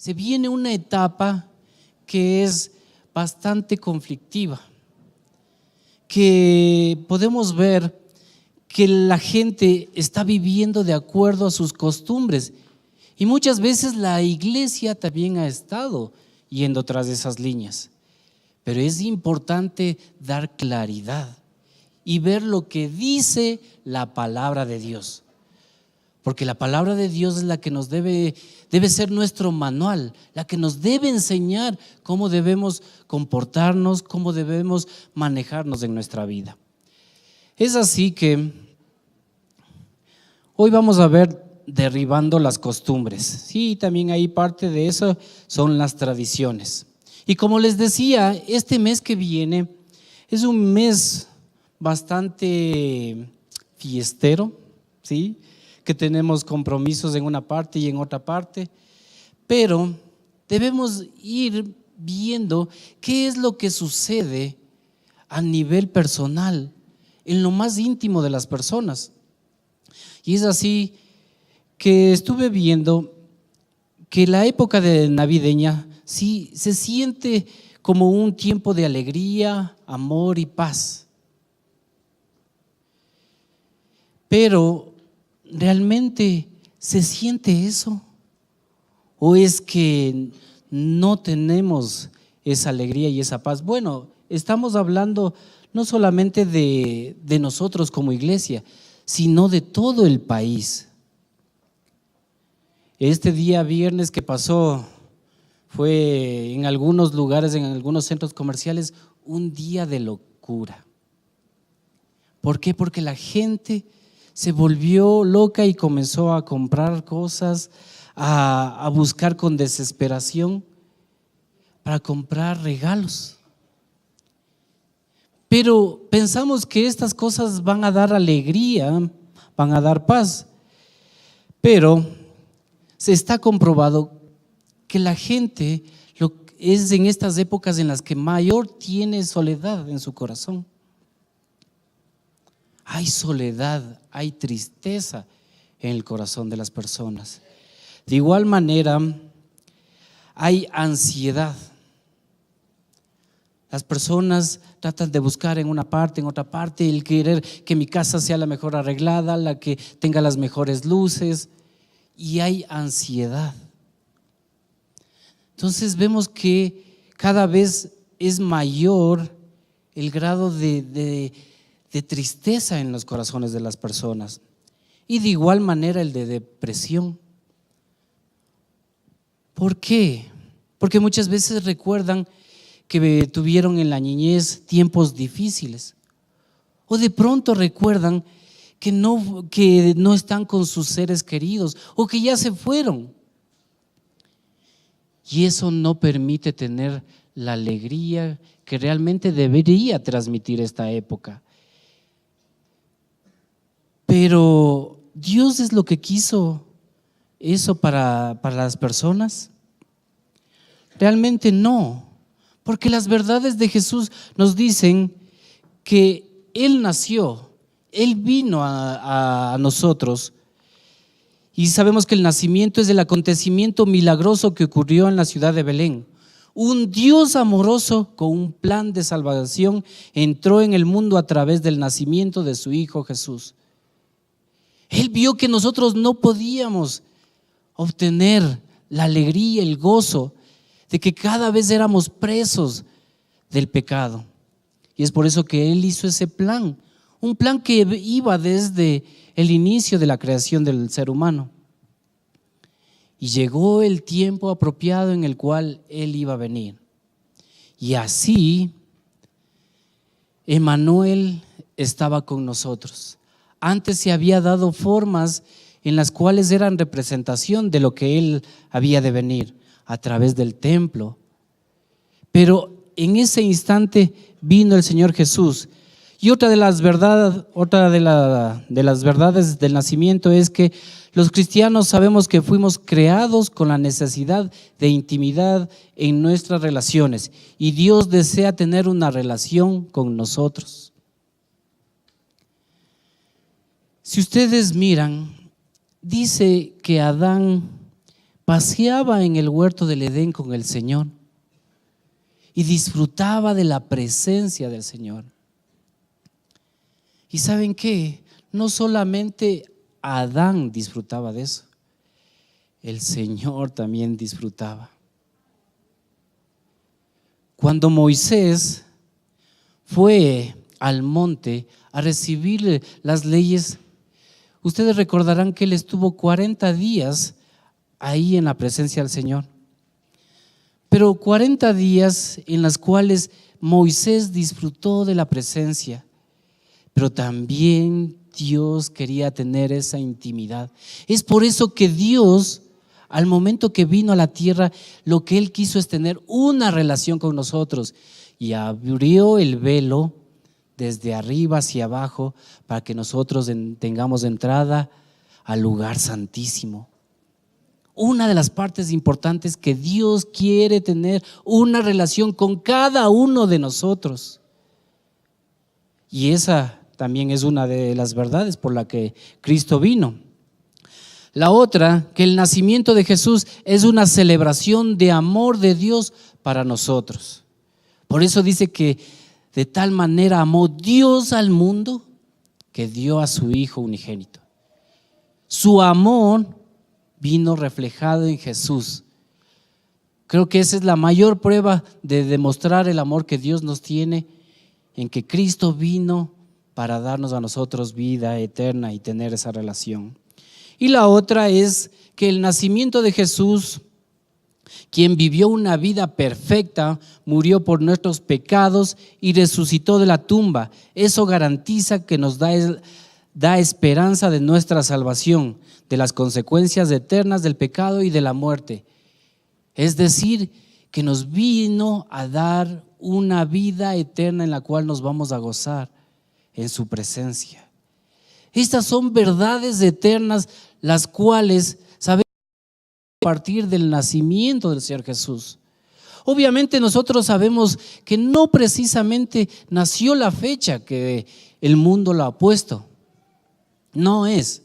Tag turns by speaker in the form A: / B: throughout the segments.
A: se viene una etapa que es bastante conflictiva, que podemos ver que la gente está viviendo de acuerdo a sus costumbres y muchas veces la iglesia también ha estado yendo tras esas líneas, pero es importante dar claridad y ver lo que dice la palabra de Dios, porque la palabra de Dios es la que nos debe ser nuestro manual, la que nos debe enseñar cómo debemos comportarnos, cómo debemos manejarnos en nuestra vida. Es así que hoy vamos a ver derribando las costumbres. Sí, también hay parte de eso, son las tradiciones. Y como les decía, este mes que viene es un mes bastante fiestero, ¿sí? Que tenemos compromisos en una parte y en otra parte, pero debemos ir viendo qué es lo que sucede a nivel personal, en lo más íntimo de las personas. Y es así que estuve viendo que la época de navideña sí se siente como un tiempo de alegría, amor y paz. Pero ¿realmente se siente eso? ¿O es que no tenemos esa alegría y esa paz? Bueno, estamos hablando no solamente de nosotros como iglesia, sino de todo el país. Este día viernes que pasó fue en algunos lugares, en algunos centros comerciales, un día de locura. ¿Por qué? Porque la gente se volvió loca y comenzó a comprar cosas, a buscar con desesperación para comprar regalos. Pero pensamos que estas cosas van a dar alegría, van a dar paz, pero se está comprobado que la gente es en estas épocas en las que mayor tiene soledad en su corazón. Hay soledad, hay tristeza en el corazón de las personas. De igual manera, hay ansiedad. Las personas tratan de buscar en una parte, en otra parte, el querer que mi casa sea la mejor arreglada, la que tenga las mejores luces, y hay ansiedad. Entonces vemos que cada vez es mayor el grado de tristeza en los corazones de las personas, y de igual manera el de depresión. ¿Por qué? Porque muchas veces recuerdan que tuvieron en la niñez tiempos difíciles, o de pronto recuerdan que no están con sus seres queridos o que ya se fueron, y eso no permite tener la alegría que realmente debería transmitir esta época. Pero ¿Dios es lo que quiso eso para las personas? Realmente no, porque las verdades de Jesús nos dicen que Él nació, Él vino a nosotros, y sabemos que el nacimiento es el acontecimiento milagroso que ocurrió en la ciudad de Belén. Un Dios amoroso con un plan de salvación entró en el mundo a través del nacimiento de su Hijo Jesús. Él vio que nosotros no podíamos obtener la alegría, el gozo de que cada vez éramos presos del pecado. Y es por eso que Él hizo ese plan, un plan que iba desde el inicio de la creación del ser humano. Y llegó el tiempo apropiado en el cual Él iba a venir. Y así, Emmanuel estaba con nosotros. Antes se había dado formas en las cuales eran representación de lo que Él había de venir a través del templo. Pero en ese instante vino el Señor Jesús. Y otra de las verdades del nacimiento es que los cristianos sabemos que fuimos creados con la necesidad de intimidad en nuestras relaciones, y Dios desea tener una relación con nosotros. Si ustedes miran, dice que Adán paseaba en el huerto del Edén con el Señor y disfrutaba de la presencia del Señor. ¿Y saben qué? No solamente Adán disfrutaba de eso, el Señor también disfrutaba. Cuando Moisés fue al monte a recibir las leyes, ustedes recordarán que él estuvo 40 días ahí en la presencia del Señor. Pero 40 días en los cuales Moisés disfrutó de la presencia, pero también Dios quería tener esa intimidad. Es por eso que Dios, al momento que vino a la tierra, lo que Él quiso es tener una relación con nosotros y abrió el velo desde arriba hacia abajo para que nosotros tengamos entrada al lugar santísimo. Una de las partes importantes que Dios quiere tener una relación con cada uno de nosotros. Y esa también es una de las verdades por la que Cristo vino. La otra, que el nacimiento de Jesús es una celebración de amor de Dios para nosotros. Por eso dice que de tal manera amó Dios al mundo que dio a su Hijo unigénito. Su amor vino reflejado en Jesús. Creo que esa es la mayor prueba de demostrar el amor que Dios nos tiene, en que Cristo vino para darnos a nosotros vida eterna y tener esa relación. Y la otra es que el nacimiento de Jesús, quien vivió una vida perfecta, murió por nuestros pecados y resucitó de la tumba. Eso garantiza que nos da esperanza de nuestra salvación, de las consecuencias eternas del pecado y de la muerte. Es decir, que nos vino a dar una vida eterna en la cual nos vamos a gozar en su presencia. Estas son verdades eternas, las cuales sabemos a partir del nacimiento del Señor Jesús. Obviamente nosotros sabemos que no precisamente nació la fecha que el mundo lo ha puesto. No es.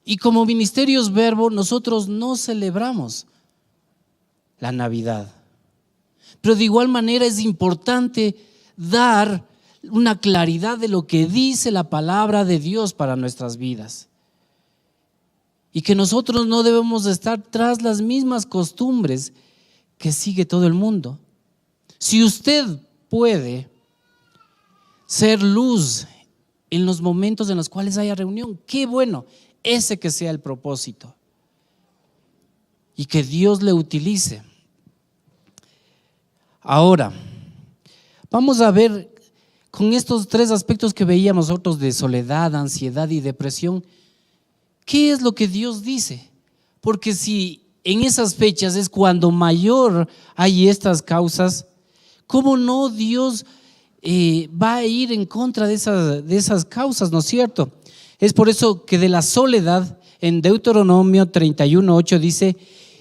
A: Y como Ministerios Verbo, nosotros no celebramos la Navidad. Pero de igual manera es importante dar una claridad de lo que dice la palabra de Dios para nuestras vidas. Y que nosotros no debemos estar tras las mismas costumbres que sigue todo el mundo. Si usted puede ser luz en los momentos en los cuales haya reunión, qué bueno, ese que sea el propósito. Y que Dios le utilice. Ahora, vamos a ver con estos tres aspectos que veíamos nosotros de soledad, ansiedad y depresión, ¿qué es lo que Dios dice? Porque si en esas fechas es cuando mayor hay estas causas, ¿cómo no Dios va a ir en contra de esas causas, ¿no es cierto? Es por eso que de la soledad, en Deuteronomio 31:8 dice: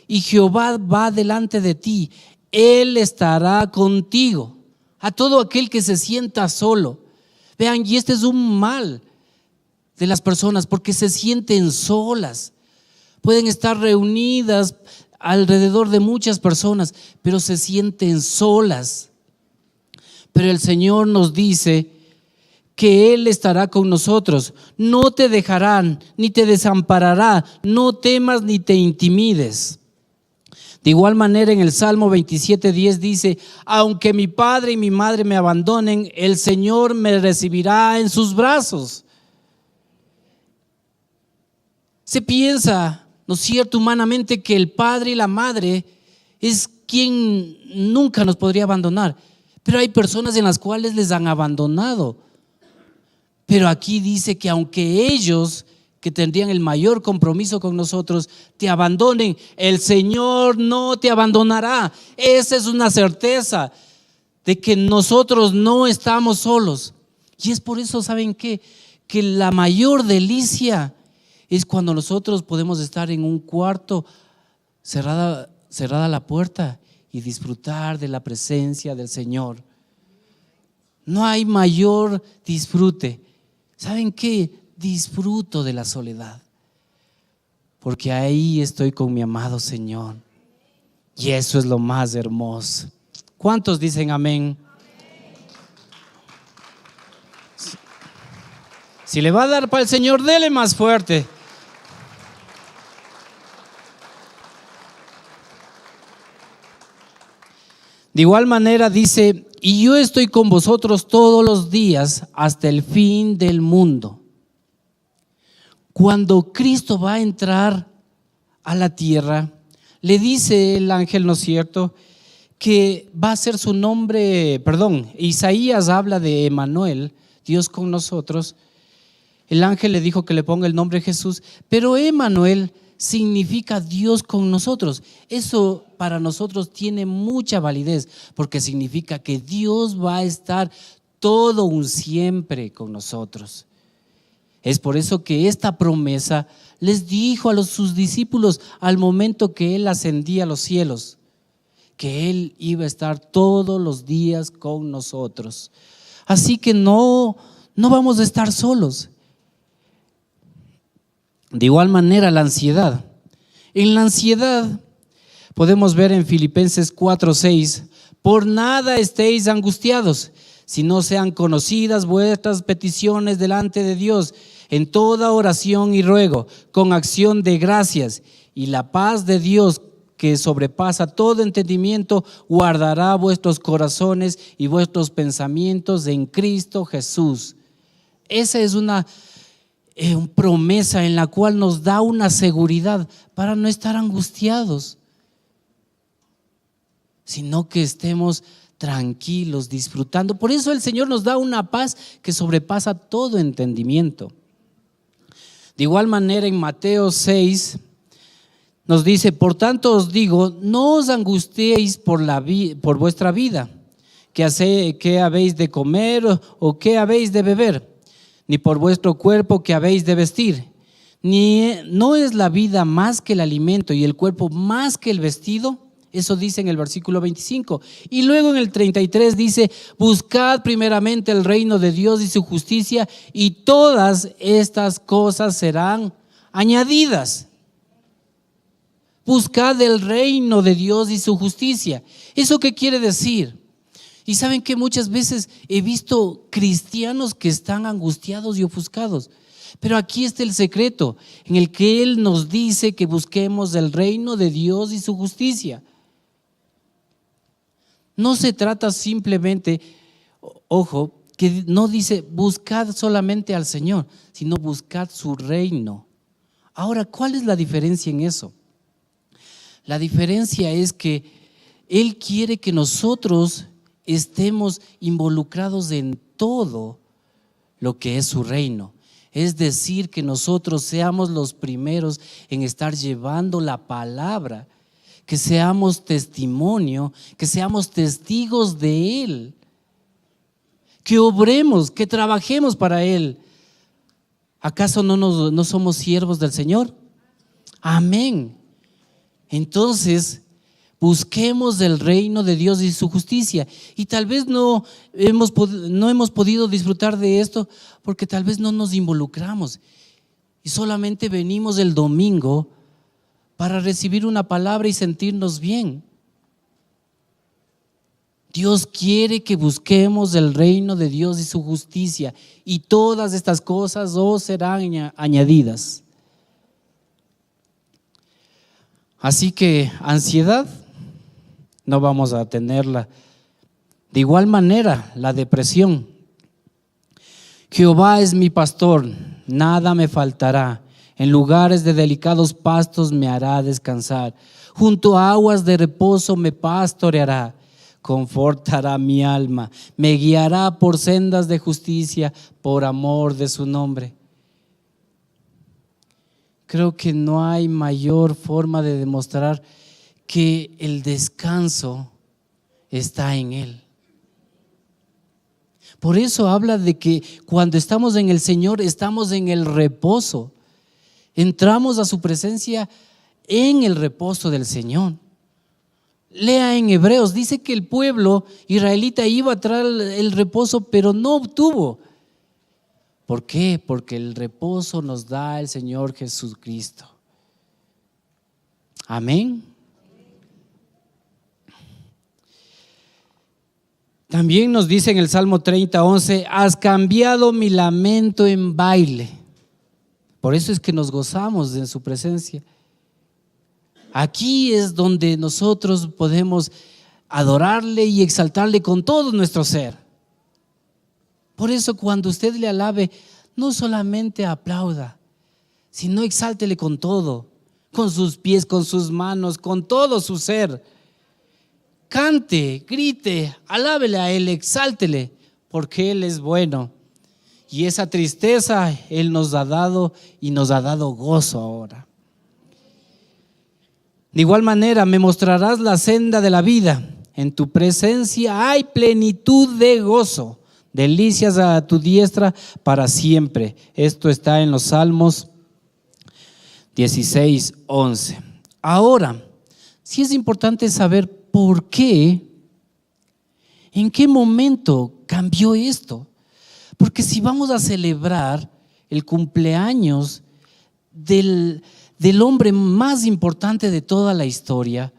A: y Jehová va delante de ti, Él estará contigo. A todo aquel que se sienta solo. Vean, y este es un mal de las personas, porque se sienten solas. Pueden estar reunidas alrededor de muchas personas, pero se sienten solas. Pero el Señor nos dice que Él estará con nosotros. No te dejarán, ni te desamparará. No temas ni te intimides. De igual manera, en el Salmo 27:10 dice: aunque mi padre y mi madre me abandonen, el Señor me recibirá en sus brazos. Se piensa, ¿no es cierto?, humanamente, que el padre y la madre es quien nunca nos podría abandonar. Pero hay personas en las cuales les han abandonado. Pero aquí dice que aunque ellos, que tendrían el mayor compromiso con nosotros, te abandonen, el Señor no te abandonará. Esa es una certeza de que nosotros no estamos solos. Y es por eso, ¿saben qué? Que la mayor delicia es cuando nosotros podemos estar en un cuarto, cerrada la puerta, y disfrutar de la presencia del Señor. No hay mayor disfrute. ¿Saben qué? Disfruto de la soledad. porque ahí estoy con mi amado Señor. Y eso es lo más hermoso. ¿Cuántos dicen amén? Si le va a dar para el Señor, dele más fuerte. De igual manera dice, y yo estoy con vosotros todos los días hasta el fin del mundo. Cuando Cristo va a entrar a la tierra, le dice el ángel, ¿no es cierto?, que va a ser su nombre, Isaías habla de Emmanuel, Dios con nosotros. El ángel le dijo que le ponga el nombre Jesús, pero Emmanuel significa Dios con nosotros. Eso para nosotros tiene mucha validez, porque significa que Dios va a estar todo un siempre con nosotros. Es por eso que esta promesa les dijo a sus discípulos al momento que Él ascendía a los cielos, que Él iba a estar todos los días con nosotros. Así que no vamos a estar solos. De igual manera, la ansiedad. En la ansiedad podemos ver en Filipenses 4:6, por nada estéis angustiados, si no sean conocidas vuestras peticiones delante de Dios, en toda oración y ruego, con acción de gracias, y la paz de Dios, que sobrepasa todo entendimiento, guardará vuestros corazones y vuestros pensamientos en Cristo Jesús. Esa es una promesa en la cual nos da una seguridad para no estar angustiados, sino que estemos tranquilos, disfrutando. Por eso el Señor nos da una paz que sobrepasa todo entendimiento. De igual manera, en Mateo 6 nos dice, por tanto os digo, no os angustiéis por vuestra vida, qué habéis de comer o qué habéis de beber, ni por vuestro cuerpo que habéis de vestir. ¿No es la vida más que el alimento y el cuerpo más que el vestido? Eso dice en el versículo 25. Y luego en el 33 dice, buscad primeramente el reino de Dios y su justicia, y todas estas cosas serán añadidas. Buscad el reino de Dios y su justicia. ¿Eso qué quiere decir? Y saben que muchas veces he visto cristianos que están angustiados y ofuscados, pero aquí está el secreto en el que Él nos dice que busquemos el reino de Dios y su justicia. No se trata simplemente, ojo, que no dice buscad solamente al Señor, sino buscad su reino. Ahora, ¿cuál es la diferencia en eso? La diferencia es que Él quiere que nosotros estemos involucrados en todo lo que es su reino. Es decir, que nosotros seamos los primeros en estar llevando la palabra, que seamos testimonio, que seamos testigos de Él, que obremos, que trabajemos para Él. ¿Acaso no somos siervos del Señor? Amén. Entonces, busquemos el reino de Dios y su justicia. Y tal vez no hemos podido disfrutar de esto porque tal vez no nos involucramos y solamente venimos el domingo para recibir una palabra y sentirnos bien. Dios quiere que busquemos el reino de Dios y su justicia, y todas estas cosas os serán añadidas. Así que ansiedad no vamos a tenerla. De igual manera, la depresión. Jehová es mi pastor, nada me faltará. En lugares de delicados pastos me hará descansar. Junto a aguas de reposo me pastoreará. Confortará mi alma. Me guiará por sendas de justicia por amor de su nombre. Creo que no hay mayor forma de demostrar que el descanso está en Él. Por eso habla de que cuando estamos en el Señor estamos en el reposo. Entramos a su presencia en el reposo del Señor. Lea en Hebreos, dice que el pueblo israelita iba a traer el reposo, pero no obtuvo. ¿Por qué? Porque el reposo nos da el Señor Jesucristo. Amén. También nos dice en el Salmo 30:11: has cambiado mi lamento en baile. Por eso es que nos gozamos en su presencia. Aquí es donde nosotros podemos adorarle y exaltarle con todo nuestro ser. Por eso cuando usted le alabe, no solamente aplauda, sino exáltele con todo, con sus pies, con sus manos, con todo su ser. Cante, grite, alábele a Él, exáltele, porque Él es bueno. Y esa tristeza Él nos ha dado y nos ha dado gozo ahora. De igual manera, me mostrarás la senda de la vida. En tu presencia hay plenitud de gozo, delicias a tu diestra para siempre. Esto está en los Salmos 16:11. Ahora, sí es importante saber por qué, en qué momento cambió esto. Porque si vamos a celebrar el cumpleaños del hombre más importante de toda la historia,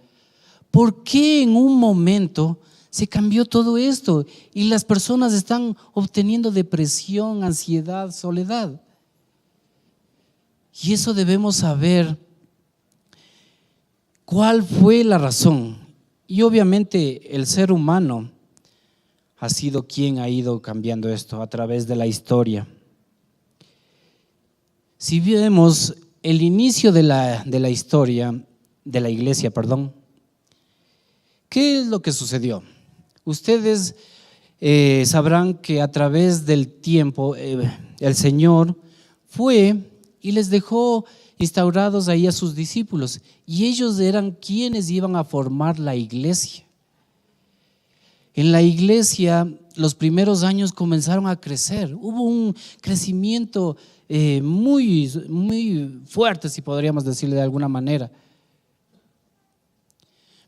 A: ¿por qué en un momento se cambió todo esto y las personas están obteniendo depresión, ansiedad, soledad? Y eso debemos saber cuál fue la razón. Y obviamente el ser humano ha sido quien ha ido cambiando esto a través de la historia. Si vemos el inicio de la historia, de la iglesia, ¿qué es lo que sucedió? Ustedes sabrán que a través del tiempo el Señor fue y les dejó instaurados ahí a sus discípulos, y ellos eran quienes iban a formar la iglesia. En la iglesia los primeros años comenzaron a crecer, hubo un crecimiento muy, muy fuerte, si podríamos decirle de alguna manera.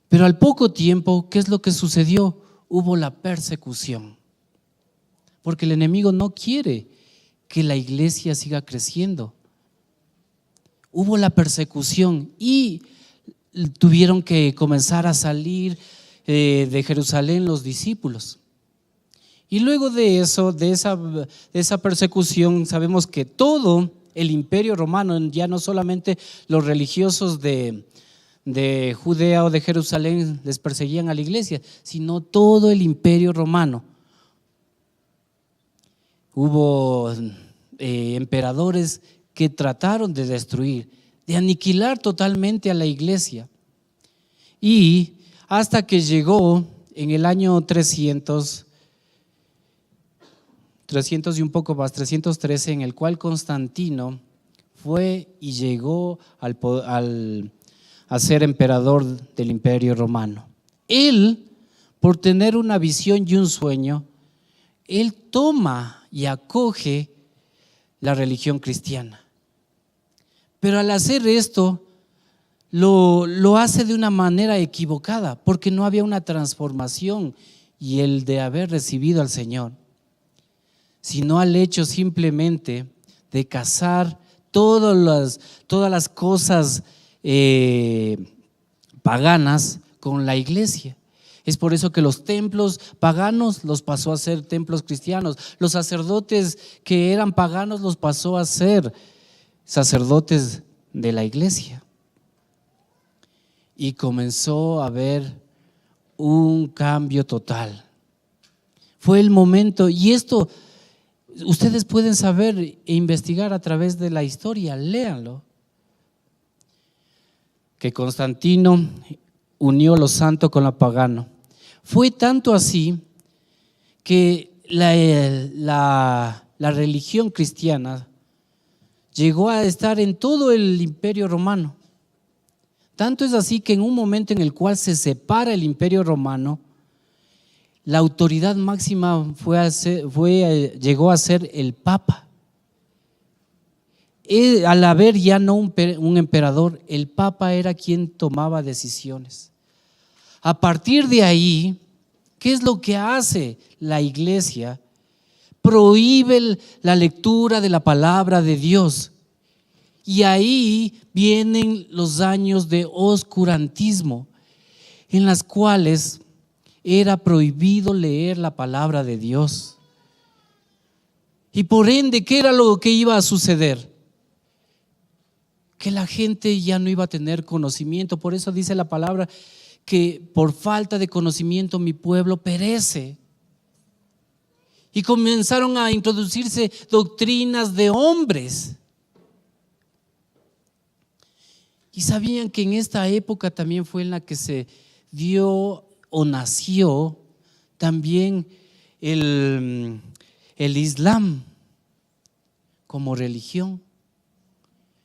A: Pero al poco tiempo, ¿qué es lo que sucedió? Hubo la persecución, porque el enemigo no quiere que la iglesia siga creciendo. Hubo la persecución y tuvieron que comenzar a salir de Jerusalén los discípulos. Y luego de eso, de esa persecución, sabemos que todo el imperio romano, ya no solamente los religiosos de Judea o de Jerusalén les perseguían a la iglesia, sino todo el imperio romano. Hubo emperadores que trataron de destruir, de aniquilar totalmente a la iglesia. Y hasta que llegó en el año 300 y un poco más, 313, en el cual Constantino fue y llegó a ser emperador del imperio romano. Él, por tener una visión y un sueño, él toma y acoge la religión cristiana. Pero al hacer esto, lo hace de una manera equivocada, porque no había una transformación y el de haber recibido al Señor, sino al hecho simplemente de casar todas las cosas paganas con la iglesia. Es por eso que los templos paganos los pasó a ser templos cristianos, los sacerdotes que eran paganos los pasó a ser sacerdotes de la iglesia. Y comenzó a haber un cambio total. Fue el momento, y esto ustedes pueden saber e investigar a través de la historia, léanlo, que Constantino unió lo santo con lo pagano. Fue tanto así que la religión cristiana llegó a estar en todo el imperio romano. Tanto es así que en un momento en el cual se separa el imperio romano, la autoridad máxima llegó a ser el Papa. Al haber ya no un emperador, el Papa era quien tomaba decisiones. A partir de ahí, ¿qué es lo que hace la iglesia? Prohíbe la lectura de la palabra de Dios. Y ahí vienen los años de oscurantismo, en las cuales era prohibido leer la palabra de Dios. Y por ende, ¿qué era lo que iba a suceder? Que la gente ya no iba a tener conocimiento. Por eso dice la palabra que por falta de conocimiento mi pueblo perece. Y comenzaron a introducirse doctrinas de hombres. Y sabían que en esta época también fue en la que se dio o nació también el Islam como religión.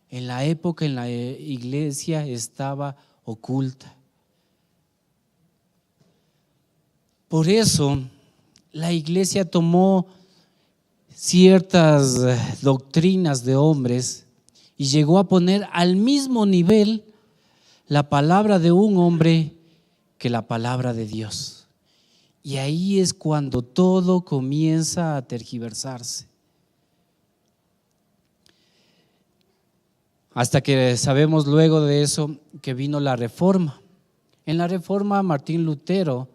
A: En la época en la iglesia estaba oculta. Por eso la iglesia tomó ciertas doctrinas de hombres y llegó a poner al mismo nivel la palabra de un hombre que la palabra de Dios. Y ahí es cuando todo comienza a tergiversarse. Hasta que sabemos luego de eso que vino la Reforma. En la Reforma Martín Lutero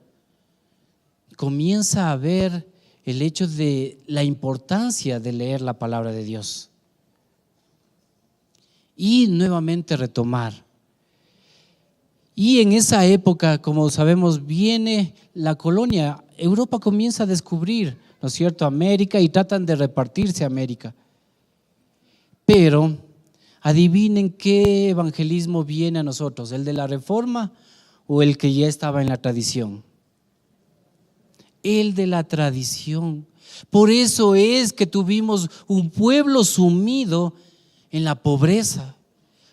A: comienza a ver el hecho de la importancia de leer la palabra de Dios y nuevamente retomar. Y en esa época, como sabemos, viene la colonia. Europa comienza a descubrir, ¿no es cierto?, América, y tratan de repartirse América. Pero adivinen qué evangelismo viene a nosotros, ¿el de la Reforma o el que ya estaba en la tradición? El de la tradición. Por eso es que tuvimos un pueblo sumido en la pobreza.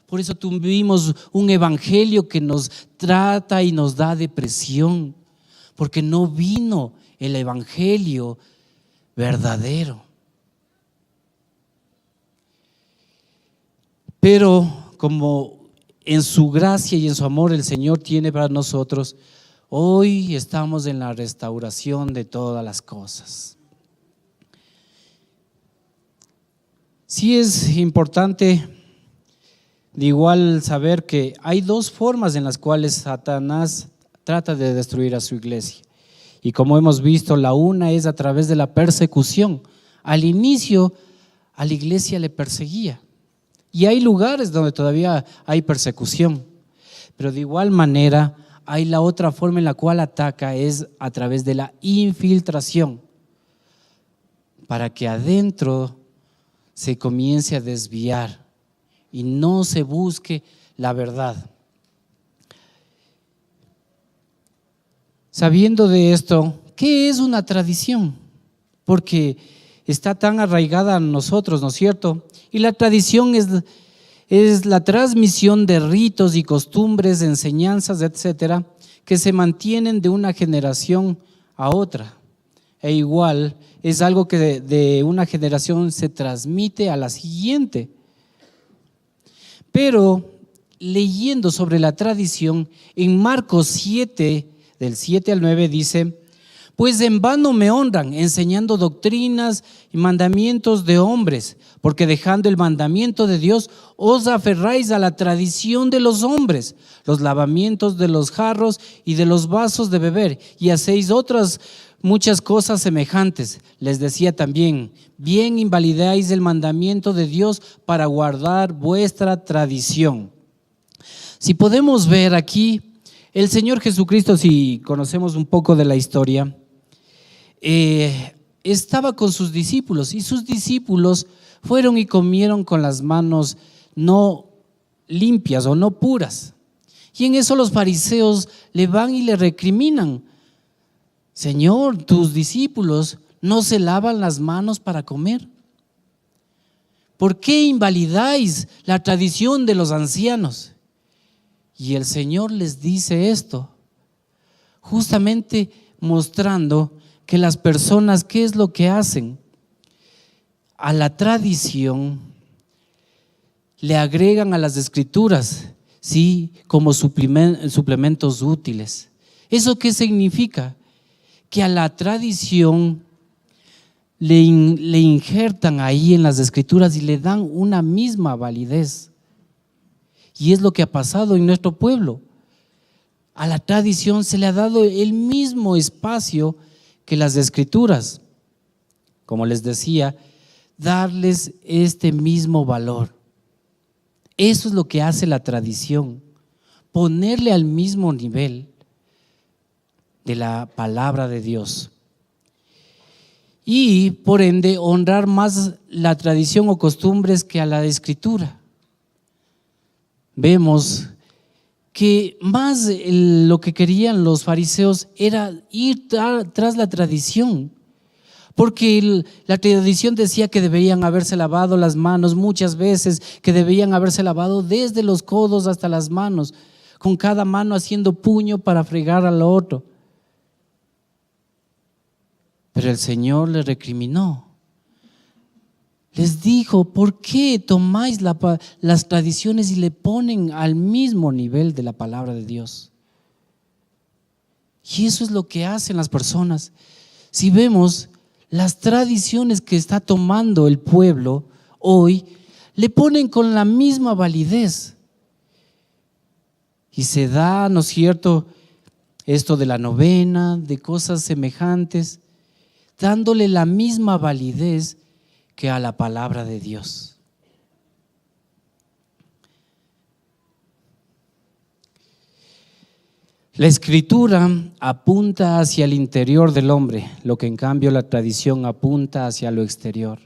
A: Por eso tuvimos un evangelio que nos trata y nos da depresión, porque no vino el evangelio verdadero. Pero como en su gracia y en su amor el Señor tiene para nosotros, hoy estamos en la restauración de todas las cosas. Sí es importante de igual saber que hay dos formas en las cuales Satanás trata de destruir a su iglesia. Y como hemos visto, la una es a través de la persecución. Al inicio a la iglesia le perseguía. Y hay lugares donde todavía hay persecución. Pero de igual manera hay la otra forma en la cual ataca, es a través de la infiltración, para que adentro se comience a desviar y no se busque la verdad. Sabiendo de esto, ¿qué es una tradición? Porque está tan arraigada a nosotros, ¿no es cierto? Y la tradición es la transmisión de ritos y costumbres, enseñanzas, etcétera, que se mantienen de una generación a otra. E igual es algo que de una generación se transmite a la siguiente. Pero leyendo sobre la tradición, en Marcos 7, del 7 al 9 dice: pues en vano me honran, enseñando doctrinas y mandamientos de hombres, porque dejando el mandamiento de Dios, os aferráis a la tradición de los hombres, los lavamientos de los jarros y de los vasos de beber, y hacéis otras muchas cosas semejantes. Les decía también: bien invalidáis el mandamiento de Dios para guardar vuestra tradición. Si podemos ver aquí, el Señor Jesucristo, si conocemos un poco de la historia, estaba con sus discípulos, y sus discípulos fueron y comieron con las manos no limpias o no puras. Y en eso los fariseos le van y le recriminan: Señor, tus discípulos no se lavan las manos para comer. ¿Por qué invalidáis la tradición de los ancianos? Y el Señor les dice esto, justamente mostrando que las personas, ¿qué es lo que hacen? A la tradición le agregan a las escrituras, ¿sí?, como suplementos útiles. ¿Eso qué significa? Que a la tradición le injertan ahí en las escrituras y le dan una misma validez. Y es lo que ha pasado en nuestro pueblo. A la tradición se le ha dado el mismo espacio que las escrituras. Como les decía, darles este mismo valor. Eso es lo que hace la tradición, ponerle al mismo nivel de la palabra de Dios. Y por ende honrar más la tradición o costumbres que a la escritura. Vemos que más lo que querían los fariseos era ir tras la tradición, porque la tradición decía que deberían haberse lavado las manos muchas veces, que debían haberse lavado desde los codos hasta las manos, con cada mano haciendo puño para fregar al otro. Pero el Señor les recriminó. Les dijo: ¿por qué tomáis las tradiciones y le ponen al mismo nivel de la palabra de Dios? Y eso es lo que hacen las personas. Si vemos las tradiciones que está tomando el pueblo hoy, le ponen con la misma validez. Y se da, ¿no es cierto?, esto de la novena, de cosas semejantes, dándole la misma validez que a la palabra de Dios. La escritura apunta hacia el interior del hombre, lo que en cambio la tradición apunta hacia lo exterior.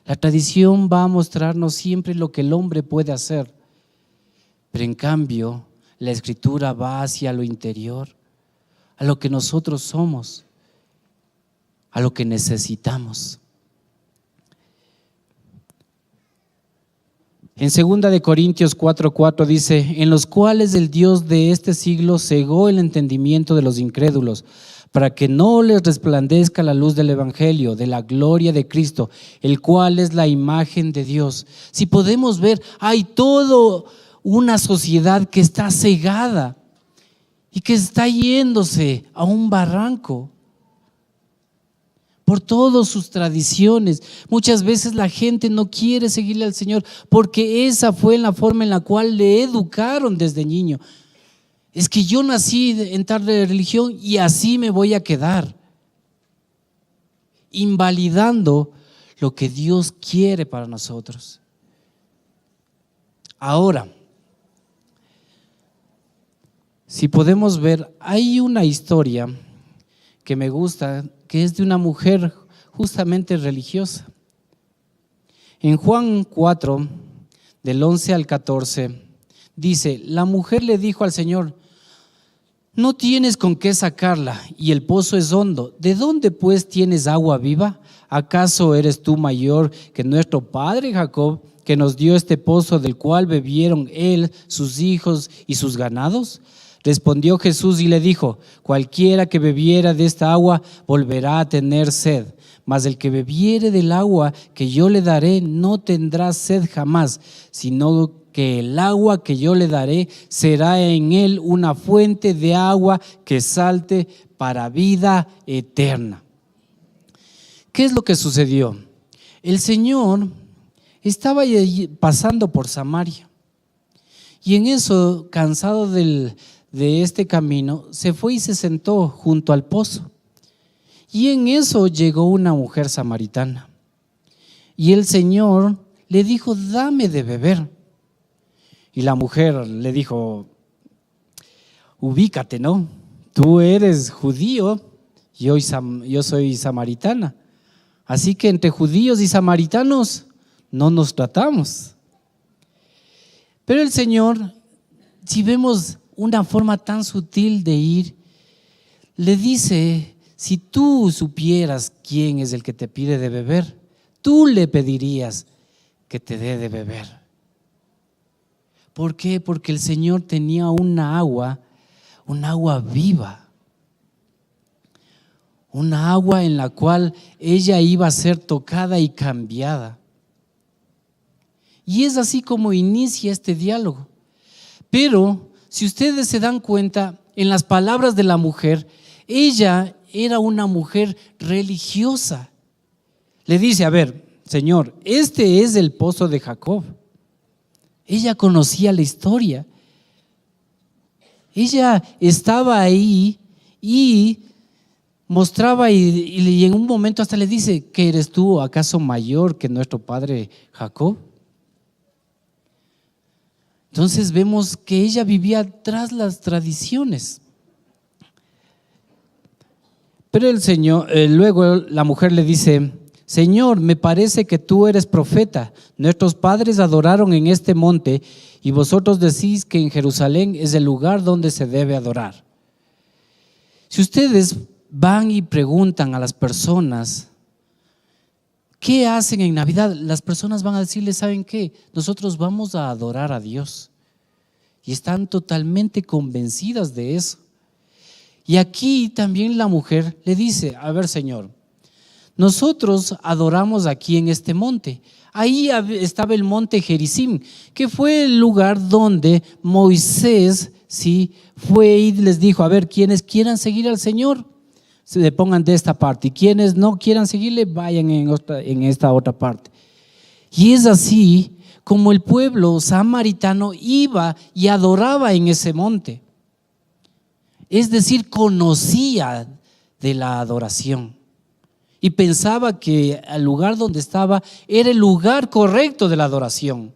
A: La tradición va a mostrarnos siempre lo que el hombre puede hacer, pero en cambio la escritura va hacia lo interior, a lo que nosotros somos, a lo que necesitamos. En 2 Corintios 4:4 dice: en los cuales el Dios de este siglo cegó el entendimiento de los incrédulos, para que no les resplandezca la luz del evangelio, de la gloria de Cristo, el cual es la imagen de Dios. Si podemos ver, hay toda una sociedad que está cegada y que está yéndose a un barranco por todas sus tradiciones. Muchas veces la gente no quiere seguirle al Señor porque esa fue la forma en la cual le educaron desde niño. Es que yo nací en tal religión y así me voy a quedar, invalidando lo que Dios quiere para nosotros. Ahora, si podemos ver, hay una historia que me gusta, que es de una mujer justamente religiosa. En Juan 4, del 11 al 14, dice: la mujer le dijo al Señor: no tienes con qué sacarla y el pozo es hondo. ¿De dónde pues tienes agua viva? ¿Acaso eres tú mayor que nuestro padre Jacob, que nos dio este pozo del cual bebieron él, sus hijos y sus ganados? Respondió Jesús y le dijo: cualquiera que bebiera de esta agua volverá a tener sed, mas el que bebiere del agua que yo le daré no tendrá sed jamás, sino que el agua que yo le daré será en él una fuente de agua que salte para vida eterna. ¿Qué es lo que sucedió? El Señor estaba pasando por Samaria y en eso, cansado de este camino, se fue y se sentó junto al pozo. Y en eso llegó una mujer samaritana. Y el Señor le dijo: dame de beber. Y la mujer le dijo: ubícate, ¿no? Tú eres judío, yo soy samaritana. Así que entre judíos y samaritanos no nos tratamos. Pero el Señor, si vemos una forma tan sutil de ir, le dice: si tú supieras quién es el que te pide de beber, tú le pedirías que te dé de beber. ¿Por qué? Porque el Señor tenía un agua viva, una agua en la cual ella iba a ser tocada y cambiada. Y es así como inicia este diálogo. Pero si ustedes se dan cuenta, en las palabras de la mujer, ella era una mujer religiosa. le dice, a ver, Señor, este es el pozo de Jacob. Ella conocía la historia. Ella estaba ahí y mostraba y en un momento hasta le dice, ¿qué eres tú acaso mayor que nuestro padre Jacob? Entonces vemos que ella vivía tras las tradiciones. Pero el Señor, luego la mujer le dice, Señor, me parece que tú eres profeta. Nuestros padres adoraron en este monte y vosotros decís que en Jerusalén es el lugar donde se debe adorar. Si ustedes van y preguntan a las personas, ¿qué hacen en Navidad? Las personas van a decirles, ¿saben qué? Nosotros vamos a adorar a Dios. Y están totalmente convencidas de eso. Y aquí también la mujer le dice, a ver, Señor, nosotros adoramos aquí en este monte. Ahí estaba el monte Gerizim, que fue el lugar donde Moisés fue y les dijo, a ver, quienes quieran seguir al Señor, se pongan de esta parte, y quienes no quieran seguirle, vayan en esta otra parte. Y es así como el pueblo samaritano iba y adoraba en ese monte. Es decir, conocía de la adoración y pensaba que el lugar donde estaba era el lugar correcto de la adoración.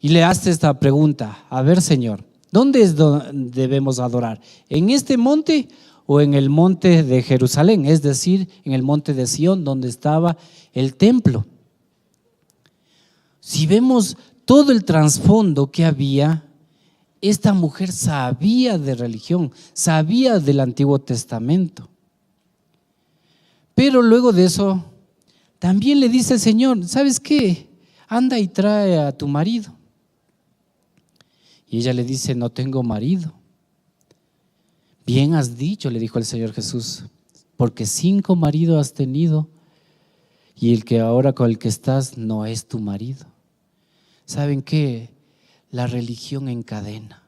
A: Y le hace esta pregunta, a ver, Señor, ¿dónde es donde debemos adorar? ¿En este monte o en el monte de Jerusalén? Es decir, en el monte de Sión, donde estaba el templo. Si vemos todo el trasfondo que había, esta mujer sabía de religión, sabía del Antiguo Testamento. Pero luego de eso, también le dice el Señor, ¿sabes qué? Anda y trae a tu marido. Y ella le dice, no tengo marido. Bien has dicho, le dijo el Señor Jesús, porque 5 maridos has tenido y el que ahora con el que estás no es tu marido. ¿Saben qué? La religión encadena.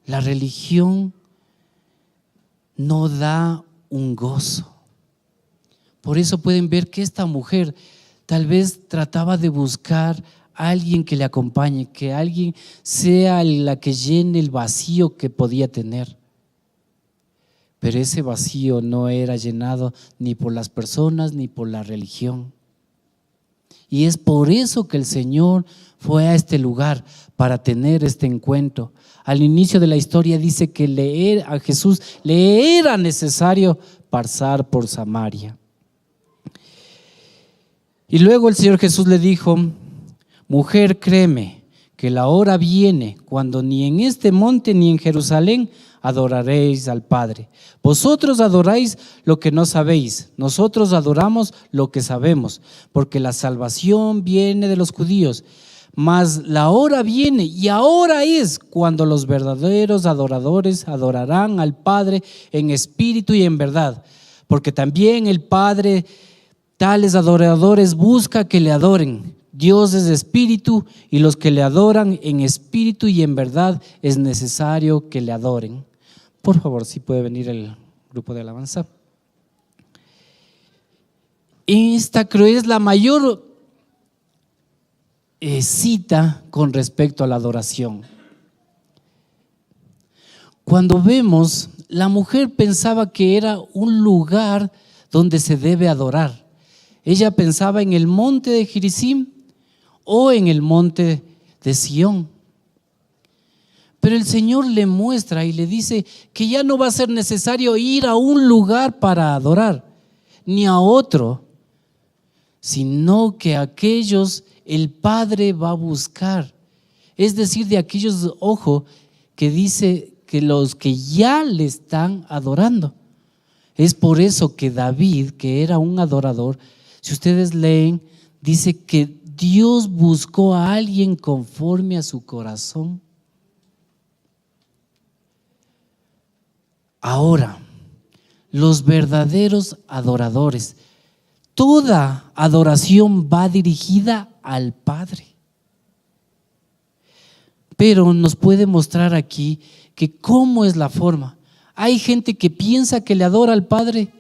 A: La religión no da un gozo. Por eso pueden ver que esta mujer tal vez trataba de buscar a alguien que le acompañe, que alguien sea la que llene el vacío que podía tener. Pero ese vacío no era llenado ni por las personas ni por la religión. Y es por eso que el Señor fue a este lugar para tener este encuentro. Al inicio de la historia dice que a Jesús le era necesario pasar por Samaria. Y luego el Señor Jesús le dijo, mujer, créeme que la hora viene cuando ni en este monte ni en Jerusalén adoraréis al Padre. Vosotros adoráis lo que no sabéis, nosotros adoramos lo que sabemos, porque la salvación viene de los judíos. Mas la hora viene y ahora es cuando los verdaderos adoradores adorarán al Padre en espíritu y en verdad, porque también el Padre tales adoradores busca que le adoren. Dios es espíritu y los que le adoran en espíritu y en verdad es necesario que le adoren. Por favor, si puede venir el grupo de alabanza. Esta creo es la mayor cita con respecto a la adoración. Cuando vemos, la mujer pensaba que era un lugar donde se debe adorar. Ella pensaba en el monte de Gerizim o en el monte de Sión. Pero el Señor le muestra y le dice que ya no va a ser necesario ir a un lugar para adorar, ni a otro, sino que aquellos el Padre va a buscar. Es decir, de aquellos, ojo, que dice que los que ya le están adorando. Es por eso que David, que era un adorador, si ustedes leen, dice que Dios buscó a alguien conforme a su corazón. Ahora, los verdaderos adoradores, toda adoración va dirigida al Padre. Pero nos puede mostrar aquí que cómo es la forma. Hay gente que piensa que le adora al Padre,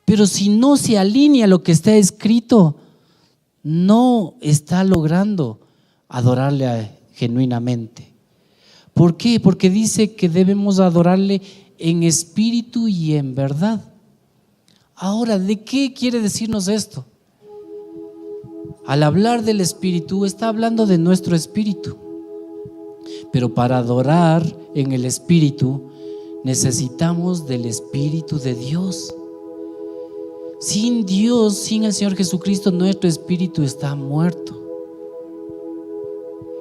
A: Pero si no se alinea lo que está escrito, no está logrando adorarle genuinamente. ¿Por qué? Porque dice que debemos adorarle en espíritu y en verdad. Ahora, ¿de qué quiere decirnos esto? Al hablar del espíritu, está hablando de nuestro espíritu. Pero para adorar en el espíritu, necesitamos del Espíritu de Dios. Sin Dios, sin el Señor Jesucristo, nuestro espíritu está muerto.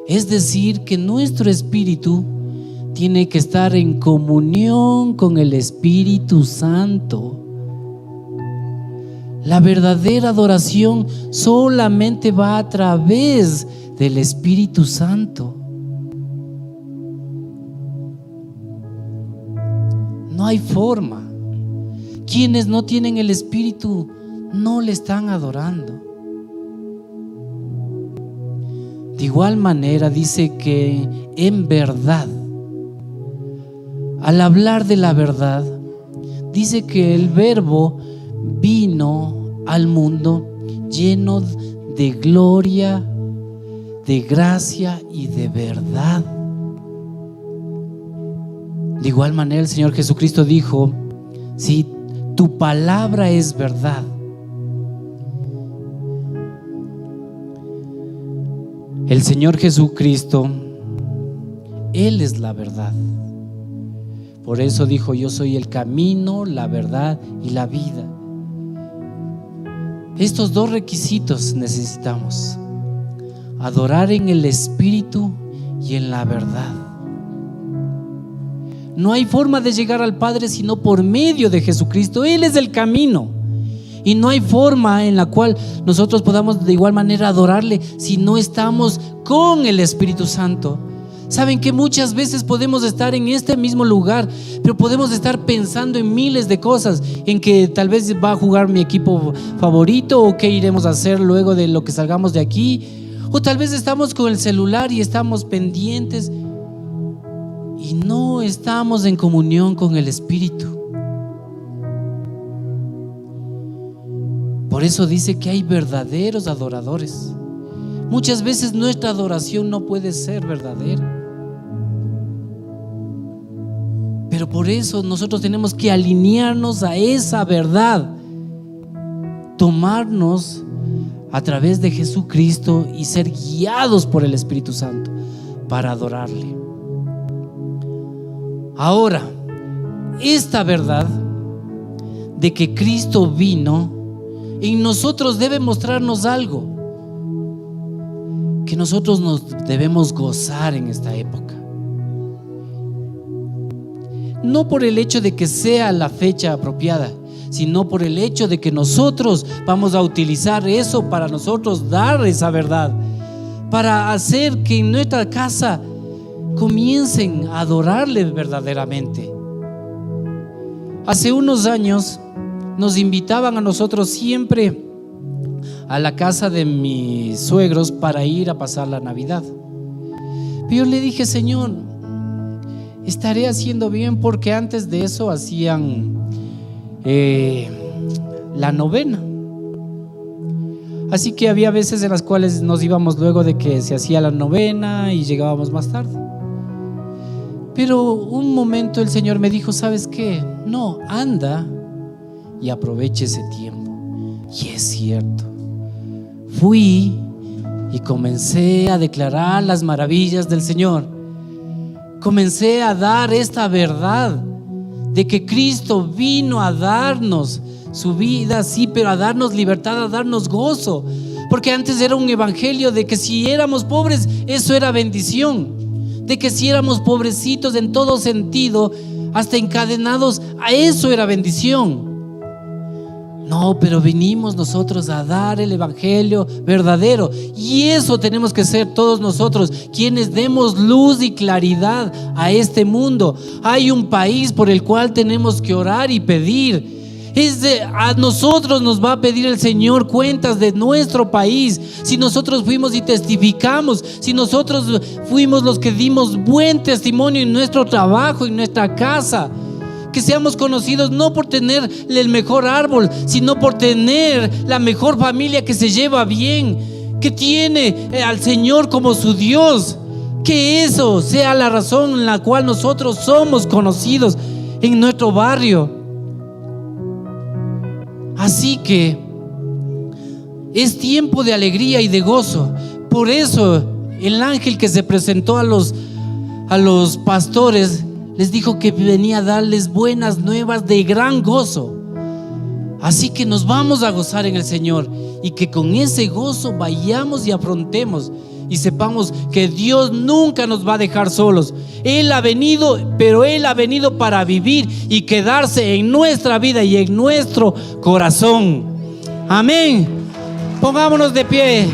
A: Es decir, que nuestro espíritu tiene que estar en comunión con el Espíritu Santo. La verdadera adoración solamente va a través del Espíritu Santo. No hay forma. Quienes no tienen el Espíritu no le están adorando. De igual manera dice que en verdad, al hablar de la verdad, dice que el Verbo vino al mundo lleno de gloria, de gracia y de verdad. De igual manera el Señor Jesucristo dijo: si tu palabra es verdad. El Señor Jesucristo, Él es la verdad. Por eso dijo: yo soy el camino, la verdad y la vida. Estos dos requisitos necesitamos: adorar en el Espíritu y en la verdad. No hay forma de llegar al Padre sino por medio de Jesucristo. Él es el camino. Y no hay forma en la cual nosotros podamos de igual manera adorarle si no estamos con el Espíritu Santo. Saben que muchas veces podemos estar en este mismo lugar, pero podemos estar pensando en miles de cosas, en que tal vez va a jugar mi equipo favorito, o qué iremos a hacer luego de lo que salgamos de aquí, o tal vez estamos con el celular y estamos pendientes y no estamos en comunión con el Espíritu. Por eso dice que hay verdaderos adoradores. Muchas veces nuestra adoración no puede ser verdadera, pero por eso nosotros tenemos que alinearnos a esa verdad, tomarnos a través de Jesucristo y ser guiados por el Espíritu Santo para adorarle. Ahora, esta verdad de que Cristo vino en nosotros debe mostrarnos algo, que nosotros nos debemos gozar en esta época. No por el hecho de que sea la fecha apropiada, sino por el hecho de que nosotros vamos a utilizar eso para nosotros dar esa verdad, para hacer que en nuestra casa comiencen a adorarle verdaderamente. Hace unos años nos invitaban a nosotros siempre a la casa de mis suegros para ir a pasar la Navidad. Pero yo le dije: Señor, estaré haciendo bien, porque antes de eso hacían la novena. Así que había veces en las cuales nos íbamos luego de que se hacía la novena y llegábamos más tarde. Pero un momento el Señor me dijo: ¿sabes qué? No, anda y aproveche ese tiempo. Y es cierto. Fui y comencé a declarar las maravillas del Señor. Comencé a dar esta verdad de que Cristo vino a darnos su vida, sí, pero a darnos libertad, a darnos gozo. Porque antes era un evangelio de que si éramos pobres, eso era bendición. De que si éramos pobrecitos en todo sentido, hasta encadenados, a eso era bendición. No, pero venimos nosotros a dar el evangelio verdadero, y eso tenemos que ser todos nosotros, quienes demos luz y claridad a este mundo. Hay un país por el cual tenemos que orar y pedir. A nosotros nos va a pedir el Señor cuentas de nuestro país. Si nosotros fuimos y testificamos, si nosotros fuimos los que dimos buen testimonio en nuestro trabajo, en nuestra casa, Que seamos conocidos no por tener el mejor árbol, sino por tener la mejor familia que se lleva bien, que tiene al Señor como su Dios. Que eso sea la razón en la cual nosotros somos conocidos en nuestro barrio. Así que es tiempo de alegría y de gozo. Por eso el ángel que se presentó a los pastores les dijo que venía a darles buenas nuevas de gran gozo. Así que nos vamos a gozar en el Señor, y que con ese gozo vayamos y afrontemos y sepamos que Dios nunca nos va a dejar solos. Él ha venido, pero Él ha venido para vivir y quedarse en nuestra vida y en nuestro corazón. Amén. Pongámonos de pie.